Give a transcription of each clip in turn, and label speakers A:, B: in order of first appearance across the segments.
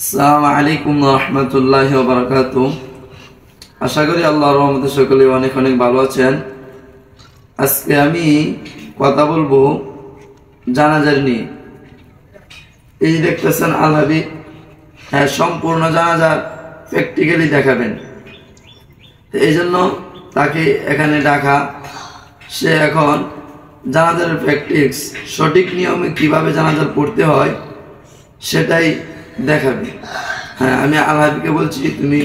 A: আসসালামু আলাইকুম রহমতুল্লাহি ওয়া বারাকাতুহু। আশা করি আল্লাহর রহমতে সকলে অনেক অনেক ভালো আছেন। আজকে আমি কথা বলবো জানাজার নিয়ে। এই যে দেখতেছেন আল হাবিব সম্পূর্ণ জানাজার প্র্যাকটিক্যালি দেখাবেন, এই জন্য তাকে এখানে ডাকা। সে এখন জানাজার প্র্যাকটিক্স সঠিক নিয়মে কিভাবে জানাজার পড়তে হয় সেটাই দেখাবে। হ্যাঁ, আমি আল হাবিবকে বলছি তুমি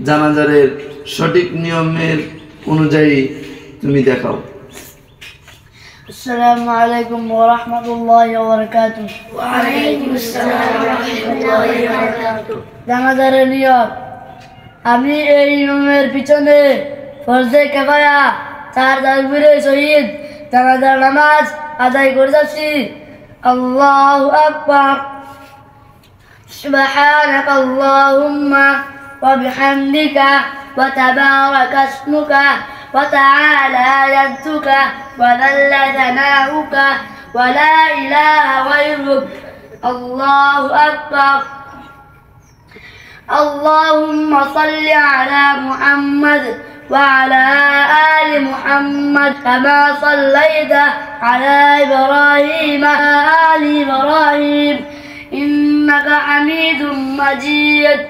A: জানাজারের সঠিক নিয়মের অনুযায়ী তুমি দেখাও।
B: আসসালামু আলাইকুম ওয়া রাহমাতুল্লাহি ওয়া বারাকাতুহু। ওয়া আলাইকুম আসসালাম ওয়া রাহমাতুল্লাহি ওয়া বারাকাতুহু। জানাজারের নিয়ম। আমি এই নিয়মের পিছনে ফরজে কিফায়া 4 তাকবীরে শহীদ জানাজার নামাজ আদায় করে যাচ্ছি। আল্লাহু আকবার। سبحانك اللهم وبحمدك وتبارك اسمك وتعالى جدك وذل ثناؤك ولا إله غيرك. الله أكبر. اللهم صل على محمد وعلى آل محمد كما صليت على إبراهيم وعلى آل إبراهيم إنك حميد مجيد.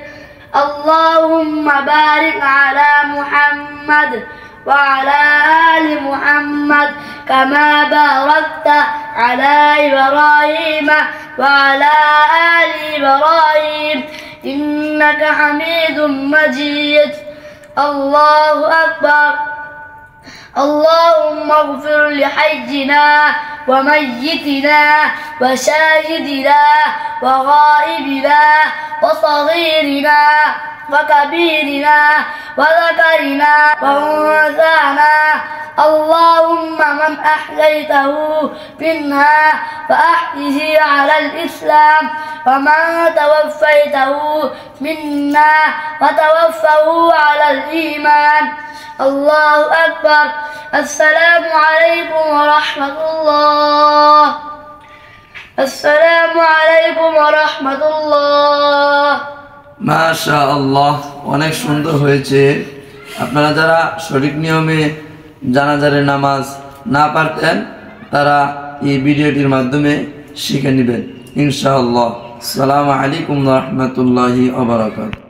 B: اللهم بارك على محمد وعلى آل محمد كما باركت على إبراهيم وعلى آل إبراهيم إنك حميد مجيد. الله أكبر. اللهم اغفر لحينا وميتنا وشاهدنا وغائبنا وصغيرنا وكبيرنا وذكرنا وأنثانا. اللهم من أحييته منا فأحيه على الإسلام ومن توفيته منا فتوفه على الإيمان. الله أكبر. السلام عليكم ورحمة الله. السلام عليكم ورحمة الله.
A: মাশাআল্লাহ, অনেক সুন্দর হয়েছে। আপনারা যারা সঠিক নিয়মে জানাজারের নামাজ না পারতেন তারা এই ভিডিওটির মাধ্যমে শিখে নেবেন ইনশাআল্লাহ। আসসালামু আলাইকুম রহমতুল্লাহি ওয়া বারাকাতুহু।